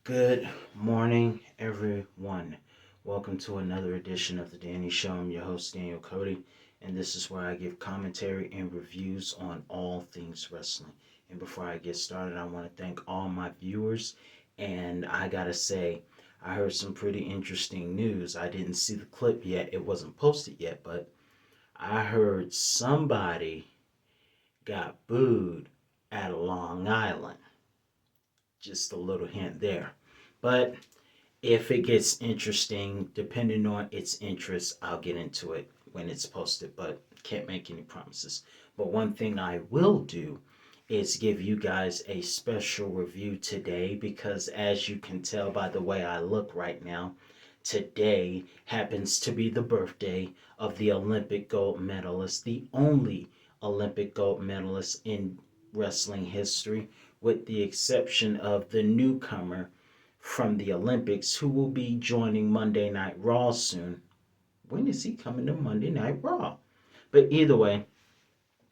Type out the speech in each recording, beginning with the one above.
Good morning, everyone. Welcome to another edition of The Danny Show. I'm your host, Daniel Cody, and this is where I give commentary and reviews on all things wrestling. And before I get started, I want to thank all my viewers. And I gotta say, I heard some pretty interesting news. I didn't see the clip yet, it wasn't posted yet, but I heard somebody got booed at Long Island. Just a little hint there. But if it gets interesting, depending on its interest, I'll get into it when it's posted, but can't make any promises. But one thing I will do is give you guys a special review today because, as you can tell by the way I look right now, today happens to be the birthday of the Olympic gold medalist, the only Olympic gold medalist in wrestling history, with the exception of the newcomer from the Olympics who will be joining Monday Night Raw soon. When is he coming to Monday Night Raw? But either way,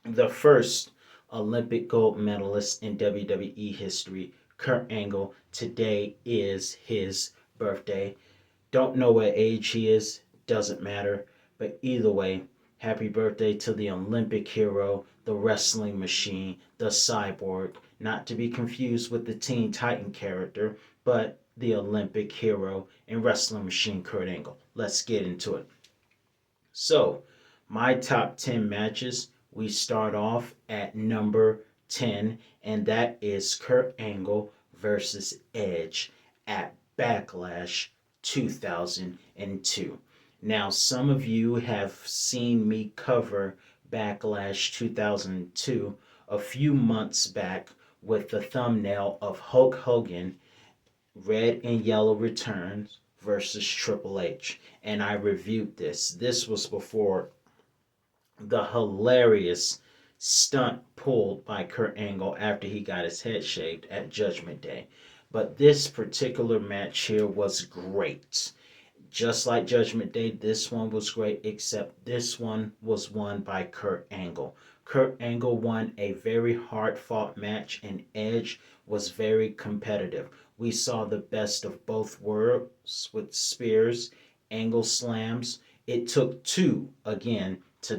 the first Olympic gold medalist in WWE history, Kurt Angle, today is his birthday. Don't know what age he is, doesn't matter. But either way, happy birthday to the Olympic hero, the wrestling machine, the cyborg, not to be confused with the Teen Titan character, but the Olympic hero and wrestling machine Kurt Angle. Let's get into it. So, my top 10 matches, we start off at number 10, and that is Kurt Angle versus Edge at Backlash 2002. Now, some of you have seen me cover Backlash 2002 a few months back with the thumbnail of Hulk Hogan, Red and Yellow Returns versus Triple H. And I reviewed this. This was before the hilarious stunt pulled by Kurt Angle after he got his head shaved at Judgment Day. But this particular match here was great. Just like Judgment Day, this one was great, except this one was won by Kurt Angle. Kurt Angle won a very hard fought match, and Edge was very competitive. We saw the best of both worlds with spears, angle slams. It took two, again, to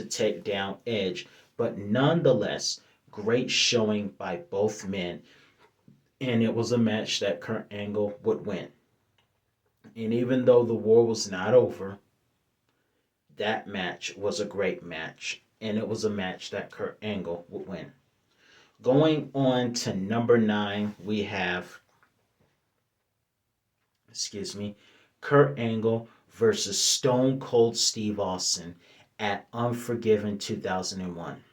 take down Edge, but nonetheless, great showing by both men. And it was a match that Kurt Angle would win. And even though the war was not over, that match was a great match. And it was a match that Kurt Angle would win. Going on to number 9, we have, Kurt Angle versus Stone Cold Steve Austin at Unforgiven 2001.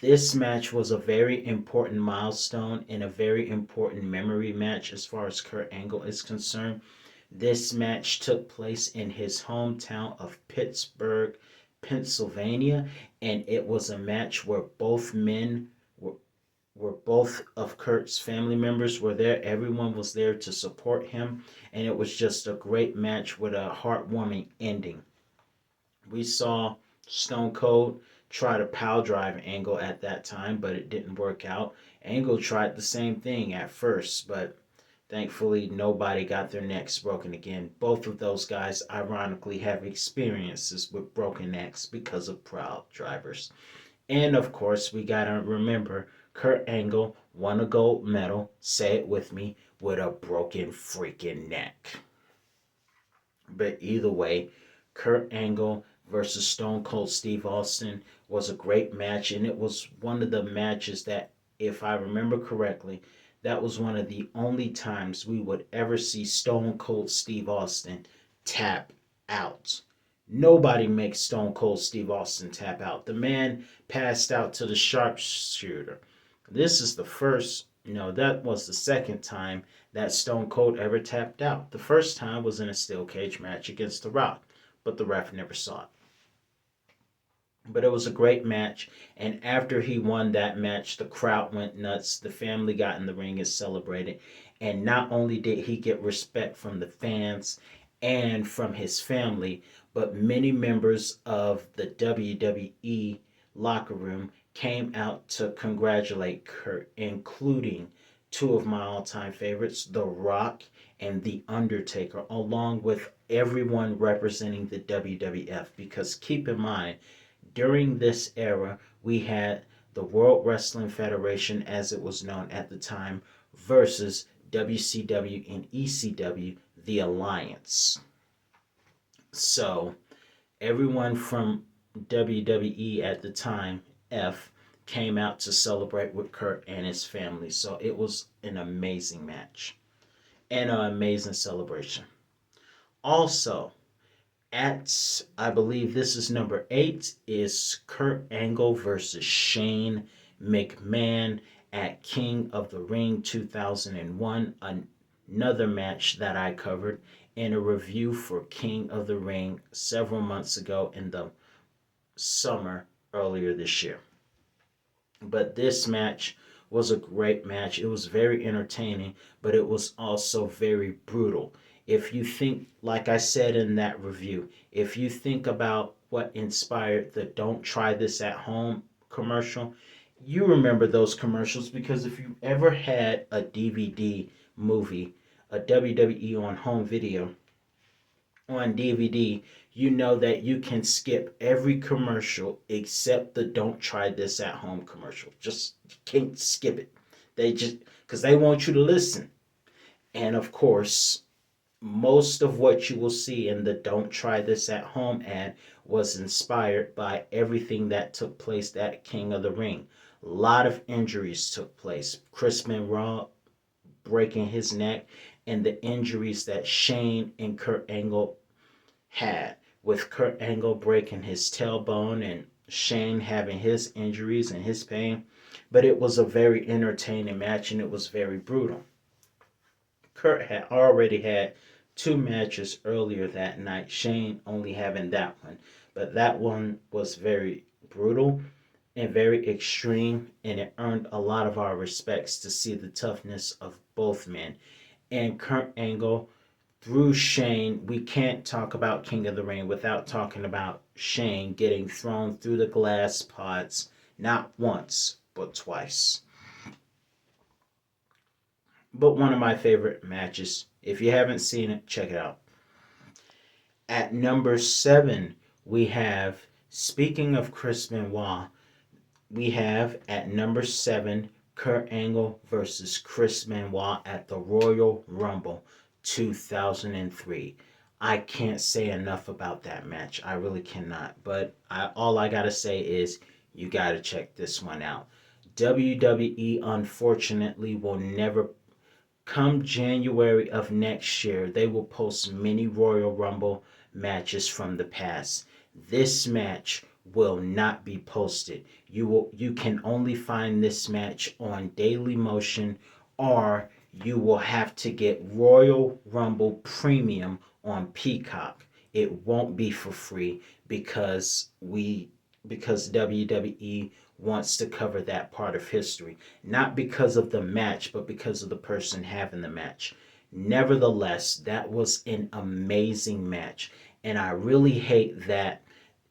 This match was a very important milestone and a very important memory match as far as Kurt Angle is concerned. This match took place in his hometown of Pittsburgh, Pennsylvania, and it was a match where both men were both of Kurt's family members were there. Everyone was there to support him, and it was just a great match with a heartwarming ending. We saw Stone Cold try to power drive Angle at that time, but it didn't work out. Angle tried the same thing at first, but thankfully nobody got their necks broken again. Both of those guys, ironically, have experiences with broken necks because of proud drivers. And of course, we gotta remember Kurt Angle won a gold medal, say it with me, with a broken freaking neck. But either way, Kurt Angle versus Stone Cold Steve Austin was a great match, and it was one of the matches that, if I remember correctly, that was one of the only times we would ever see Stone Cold Steve Austin tap out. Nobody makes Stone Cold Steve Austin tap out. The man passed out to the sharpshooter. This is the first, no, that was the second time that Stone Cold ever tapped out. The first time was in a steel cage match against The Rock, but the ref never saw it. But it was a great match, and after he won that match, the crowd went nuts. The family got in the ring and celebrated. And not only did he get respect from the fans and from his family, but many members of the WWE locker room came out to congratulate Kurt, including two of my all-time favorites, The Rock and The Undertaker, along with everyone representing the WWF. Because keep in mind, during this era, we had the World Wrestling Federation, as it was known at the time, versus WCW and ECW, the Alliance. So everyone from WWE at the time, F, came out to celebrate with Kurt and his family. So it was an amazing match and an amazing celebration. Also, at I believe this is number 8 is Kurt Angle versus Shane McMahon at King of the Ring 2001, another match that I covered in a review for King of the Ring several months ago in the summer earlier this year. But this match was a great match. It was very entertaining, but it was also very brutal. If you think, like I said in that review, if you think about what inspired the Don't Try This at Home commercial, you remember those commercials because if you ever had a DVD movie, a WWE on home video, on DVD, you know that you can skip every commercial except the Don't Try This at Home commercial. Just you can't skip it. They just, because they want you to listen. And of course, most of what you will see in the Don't Try This at Home ad was inspired by everything that took place at King of the Ring. A lot of injuries took place. Chris Benoit breaking his neck, and the injuries that Shane and Kurt Angle had, with Kurt Angle breaking his tailbone and Shane having his injuries and his pain. But it was a very entertaining match and it was very brutal. Kurt had already had two matches earlier that night, Shane only having that one. But that one was very brutal and very extreme, and it earned a lot of our respects to see the toughness of both men. And Kurt Angle through Shane, we can't talk about King of the Ring without talking about Shane getting thrown through the glass pots not once, but twice. But one of my favorite matches. If you haven't seen it, check it out. At number 7, we have, speaking of Chris Benoit, we have at number 7 Kurt Angle versus Chris Benoit at the Royal Rumble 2003. I can't say enough about that match. I really cannot. But all I gotta say is you gotta check this one out. WWE unfortunately will never, come January of next year, they will post many Royal Rumble matches from the past. This match will not be posted. You can only find this match on Daily Motion, or you will have to get Royal Rumble Premium on Peacock. It won't be for free because WWE wants to cover that part of history. Not because of the match, but because of the person having the match. Nevertheless, that was an amazing match. And I really hate that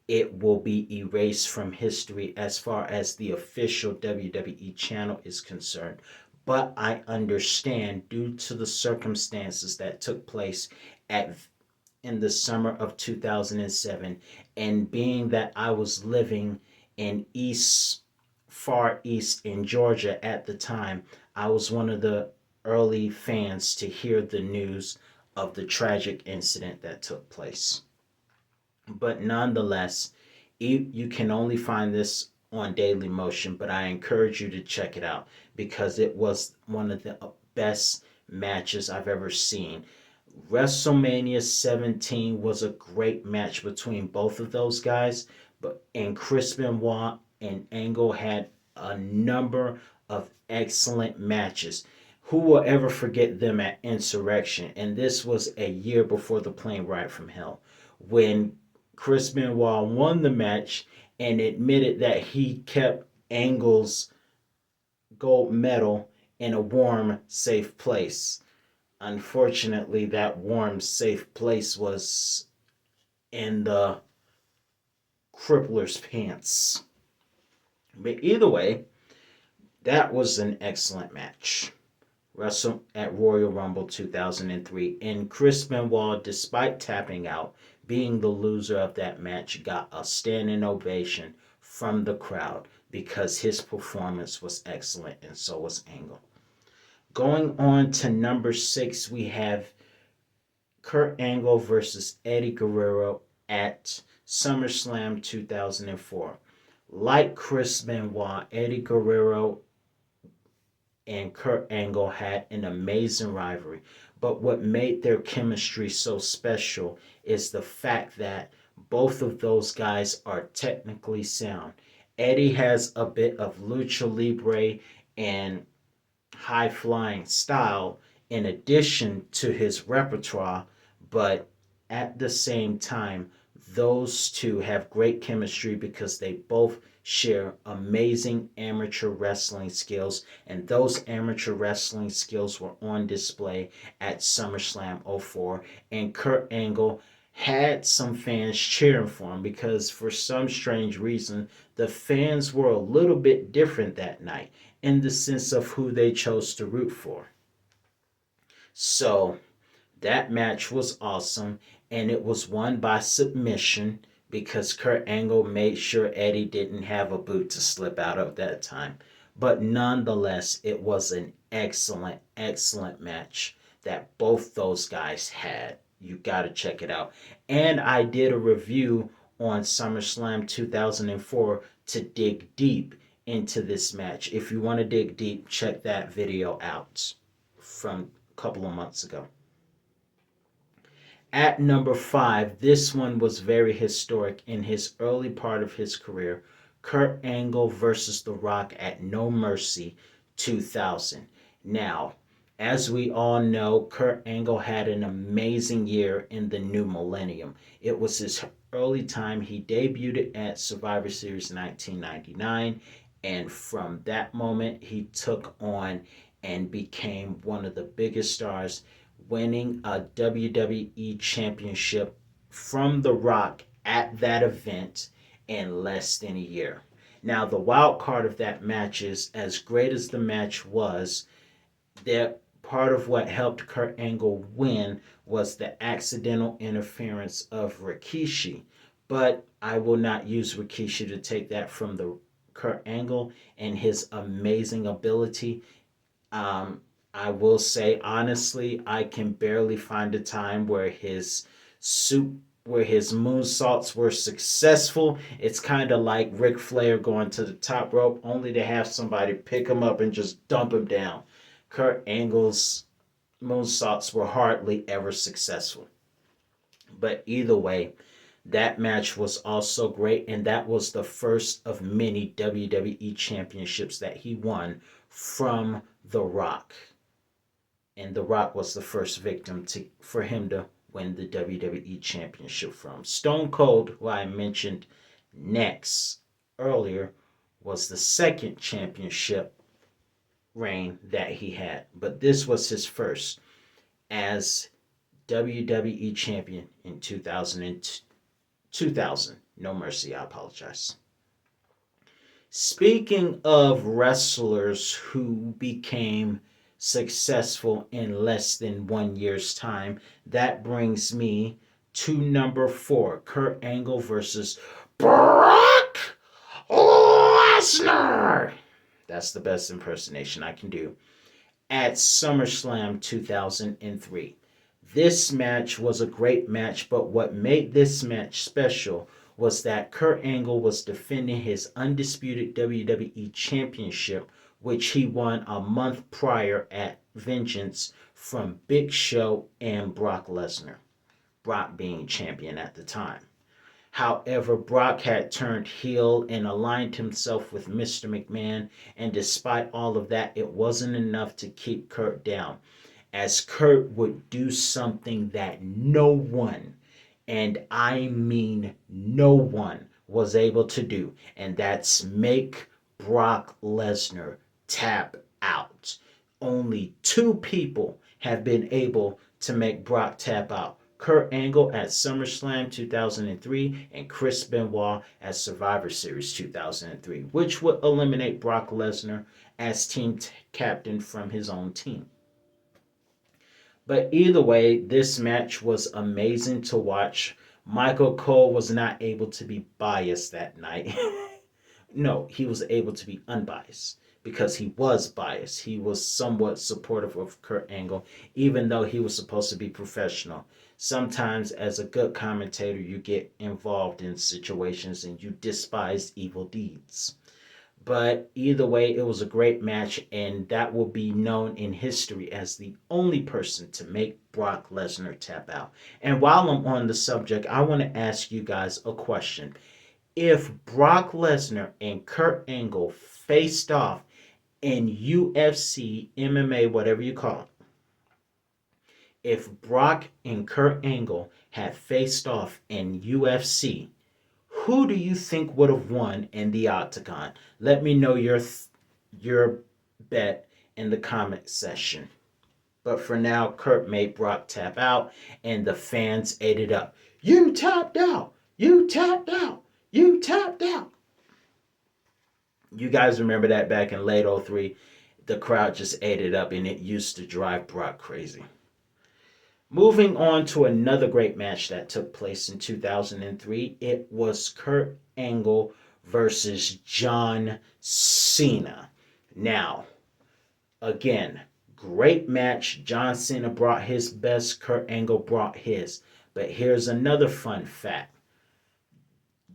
it will be erased from history as far as the official WWE channel is concerned. But I understand due to the circumstances that took place at in the summer of 2007, and being that I was living in far east in Georgia at the time, I was one of the early fans to hear the news of the tragic incident that took place. But nonetheless, you can only find this on Daily Motion, but I encourage you to check it out because it was one of the best matches I've ever seen. WrestleMania 17 was a great match between both of those guys, and Chris Benoit and Angle had a number of excellent matches. Who will ever forget them at Insurrection? And this was a year before the plane ride from hell, when Chris Benoit won the match and admitted that he kept Angle's gold medal in a warm, safe place. Unfortunately, that warm, safe place was in the crippler's pants. But either way, that was an excellent match. Wrestle at Royal Rumble 2003. And Chris Benoit, despite tapping out, being the loser of that match, got a standing ovation from the crowd because his performance was excellent and so was Angle. Going on to number 6, we have Kurt Angle versus Eddie Guerrero at SummerSlam 2004. Like Chris Benoit, Eddie Guerrero and Kurt Angle had an amazing rivalry. But what made their chemistry so special is the fact that both of those guys are technically sound. Eddie has a bit of lucha libre and high flying style in addition to his repertoire, but at the same time, those two have great chemistry because they both share amazing amateur wrestling skills, and those amateur wrestling skills were on display at SummerSlam '04. And Kurt Angle had some fans cheering for him because, for some strange reason, the fans were a little bit different that night in the sense of who they chose to root for. So that match was awesome, and it was won by submission because Kurt Angle made sure Eddie didn't have a boot to slip out of that time. But nonetheless, it was an excellent, excellent match that both those guys had. You got to check it out. And I did a review on SummerSlam 2004 to dig deep into this match. If you want to dig deep, check that video out from a couple of months ago. At number 5, this one was very historic in his early part of his career. Kurt Angle versus The Rock at No Mercy 2000. Now, as we all know, Kurt Angle had an amazing year in the new millennium. It was his early time. He debuted at Survivor Series 1999, and from that moment, he took on and became one of the biggest stars, winning a WWE Championship from The Rock at that event in less than a year. Now, the wild card of that match is, as great as the match was, that part of what helped Kurt Angle win was the accidental interference of Rikishi. But I will not use Rikishi to take that from the Kurt Angle and his amazing ability. Um, I will say honestly, I can barely find a time where his moonsaults were successful. It's kind of like Ric Flair going to the top rope only to have somebody pick him up and just dump him down. Kurt Angle's moonsaults were hardly ever successful. But either way, that match was also great, and that was the first of many WWE championships that he won from The Rock. And The Rock was the first victim for him to win the WWE Championship from. Stone Cold, who I mentioned next earlier, was the second championship reign that he had. But this was his first as WWE Champion in 2000. No Mercy, I apologize. Speaking of wrestlers who became successful in less than 1 year's time, that brings me to number 4, Kurt Angle versus Brock Lesnar. That's the best impersonation I can do. At SummerSlam 2003. This match was a great match, but what made this match special was that Kurt Angle was defending his undisputed WWE Championship, which he won a month prior at Vengeance from Big Show and Brock Lesnar, Brock being champion at the time. However, Brock had turned heel and aligned himself with Mr. McMahon, and despite all of that, it wasn't enough to keep Kurt down, as Kurt would do something that no one, and I mean no one, was able to do, and that's make Brock Lesnar tap out. Only 2 people have been able to make Brock tap out. Kurt Angle at SummerSlam 2003 and Chris Benoit at Survivor Series 2003, which would eliminate Brock Lesnar as team captain from his own team. But either way, this match was amazing to watch. Michael Cole was not able to be biased that night. No, he was able to be unbiased because he was biased. He was somewhat supportive of Kurt Angle, even though he was supposed to be professional. Sometimes, as a good commentator, you get involved in situations and you despise evil deeds. But either way, it was a great match, and that will be known in history as the only person to make Brock Lesnar tap out. And while I'm on the subject, I want to ask you guys a question. If Brock Lesnar and Kurt Angle faced off in UFC, MMA, whatever you call it, if Brock and Kurt Angle had faced off in UFC, who do you think would have won in the octagon? Let me know your bet in the comment section. But for now, Kurt made Brock tap out, and the fans ate it up. You tapped out. You tapped out. You tapped out. You guys remember that back in late '03, the crowd just ate it up, and it used to drive Brock crazy. Moving on to another great match that took place in 2003, it was Kurt Angle versus John Cena. Now, again, great match. John Cena brought his best, Kurt Angle brought his. But here's another fun fact: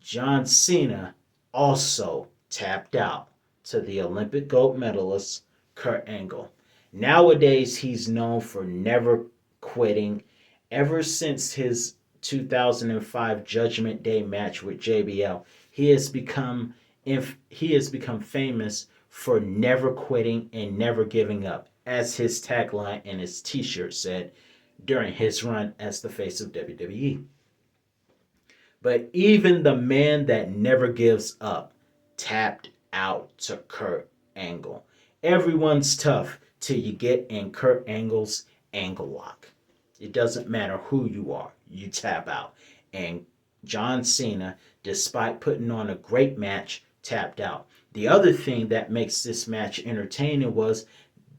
John Cena also tapped out to the Olympic gold medalist Kurt Angle. Nowadays, he's known for never quitting. Ever since his 2005 Judgment Day match with JBL, he has become famous for never quitting and never giving up, as his tagline and his T-shirt said during his run as the face of WWE. But even the man that never gives up tapped out to Kurt Angle. Everyone's tough till you get in Kurt Angle's angle lock. It doesn't matter who you are, you tap out. And John Cena, despite putting on a great match, tapped out. The other thing that makes this match entertaining was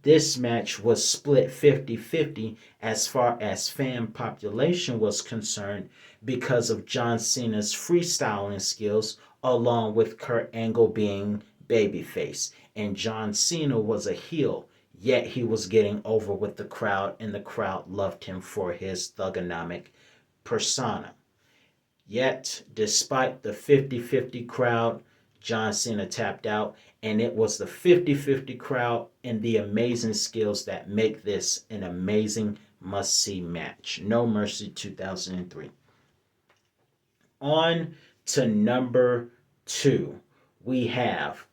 this match was split 50-50 as far as fan population was concerned because of John Cena's freestyling skills along with Kurt Angle being babyface. And John Cena was a heel, yet he was getting over with the crowd, and the crowd loved him for his thugonomic persona. Yet, despite the 50-50 crowd, John Cena tapped out, and it was the 50-50 crowd and the amazing skills that make this an amazing must-see match. No Mercy 2003. On to number 2, we have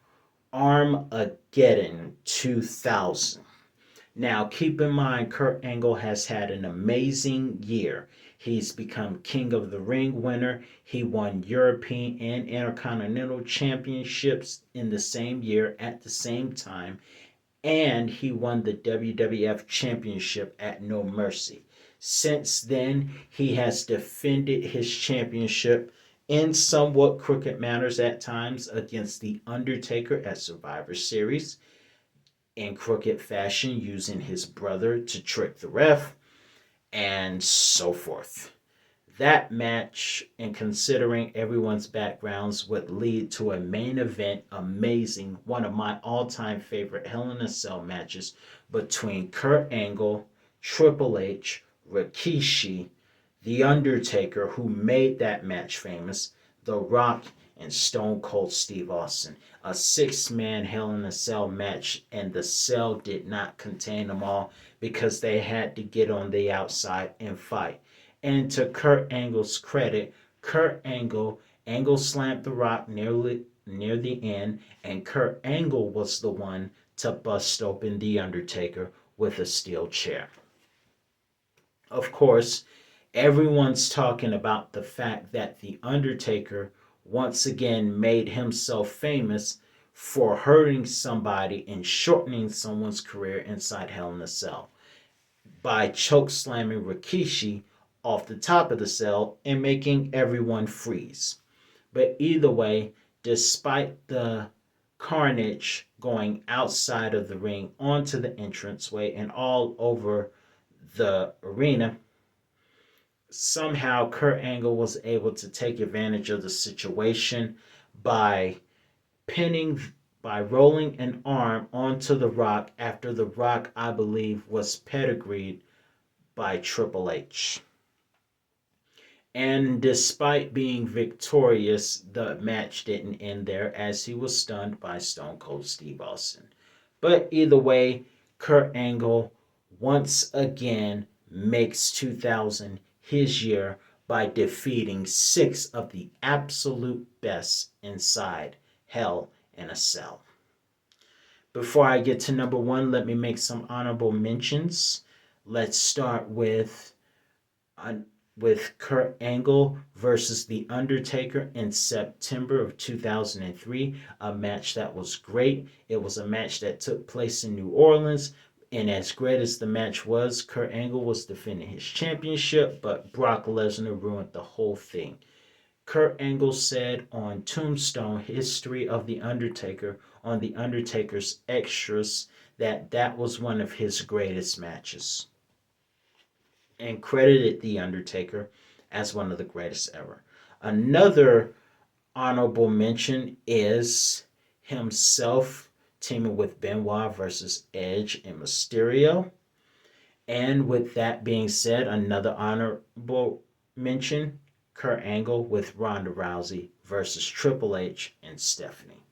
Armageddon 2000. Now, keep in mind, Kurt Angle has had an amazing year. He's become King of the Ring winner. He won European and Intercontinental Championships in the same year at the same time. And he won the WWF Championship at No Mercy. Since then, he has defended his championship in somewhat crooked manners at times against The Undertaker at Survivor Series, in crooked fashion using his brother to trick the ref, and so forth. That match, and considering everyone's backgrounds, would lead to a main event amazing, one of my all-time favorite Hell in a Cell matches between Kurt Angle, Triple H, Rikishi, The Undertaker, who made that match famous, The Rock, and Stone Cold Steve Austin. A 6-man Hell in a Cell match, and the cell did not contain them all because they had to get on the outside and fight. And to Kurt Angle's credit, Kurt Angle slammed The Rock near the end, and Kurt Angle was the one to bust open The Undertaker with a steel chair. Of course, everyone's talking about the fact that The Undertaker once again made himself famous for hurting somebody and shortening someone's career inside Hell in a Cell by choke slamming Rikishi off the top of the cell and making everyone freeze. But either way, despite the carnage going outside of the ring onto the entranceway and all over the arena, somehow Kurt Angle was able to take advantage of the situation by pinning by rolling an arm onto the Rock after the Rock, I believe, was pedigreed by Triple H. And despite being victorious, the match didn't end there as he was stunned by Stone Cold Steve Austin. But either way, Kurt Angle once again makes 2000 his year by defeating 6 of the absolute best inside Hell in a Cell. Before I get to number 1, let me make some honorable mentions. Let's start uh, with Kurt Angle versus The Undertaker in September of 2003, a match that was great. It was a match that took place in New Orleans, and as great as the match was, Kurt Angle was defending his championship, but Brock Lesnar ruined the whole thing. Kurt Angle said on Tombstone History of The Undertaker on The Undertaker's Extras that that was one of his greatest matches and credited The Undertaker as one of the greatest ever. Another honorable mention is himself teaming with Benoit versus Edge and Mysterio. And with that being said, another honorable mention, Kurt Angle with Ronda Rousey versus Triple H and Stephanie.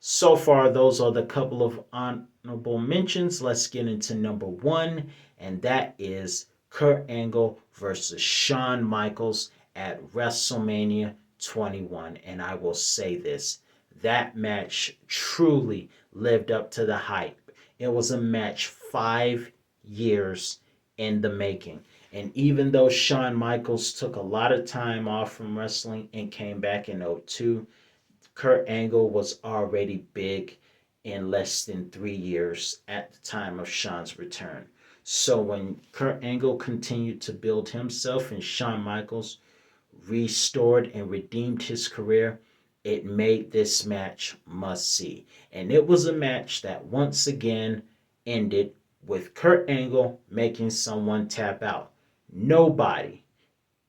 So far, those are the couple of honorable mentions. Let's get into number 1, and that is Kurt Angle versus Shawn Michaels at WrestleMania 21. And I will say this, that match truly lived up to the hype. It was a match 5 years in the making. And even though Shawn Michaels took a lot of time off from wrestling and came back in 02, Kurt Angle was already big in less than 3 years at the time of Shawn's return. So when Kurt Angle continued to build himself and Shawn Michaels restored and redeemed his career, it made this match must see. And it was a match that once again ended with Kurt Angle making someone tap out. Nobody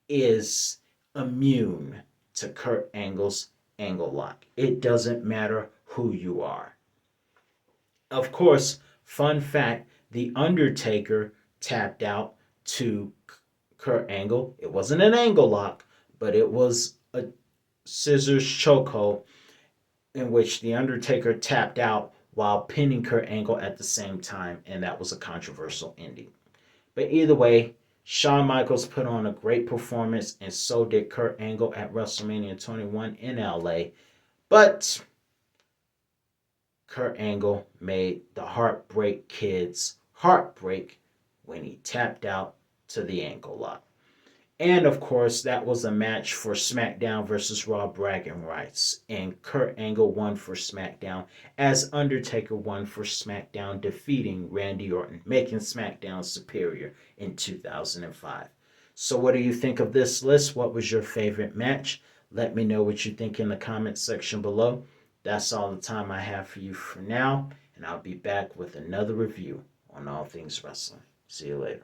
is immune to Kurt Angle's angle lock. It doesn't matter who you are. Of course, fun fact, The Undertaker tapped out to Kurt Angle. It wasn't an angle lock, but it was a scissors chokehold in which The Undertaker tapped out while pinning Kurt Angle at the same time, and that was a controversial ending. But either way, Shawn Michaels put on a great performance, and so did Kurt Angle at WrestleMania 21 in LA. But Kurt Angle made the Heartbreak Kids heartbreak when he tapped out to the ankle lock. And of course, that was a match for SmackDown versus Raw bragging rights. And Kurt Angle won for SmackDown as Undertaker won for SmackDown, defeating Randy Orton, making SmackDown superior in 2005. So what do you think of this list? What was your favorite match? Let me know what you think in the comments section below. That's all the time I have for you for now, and I'll be back with another review on all things wrestling. See you later.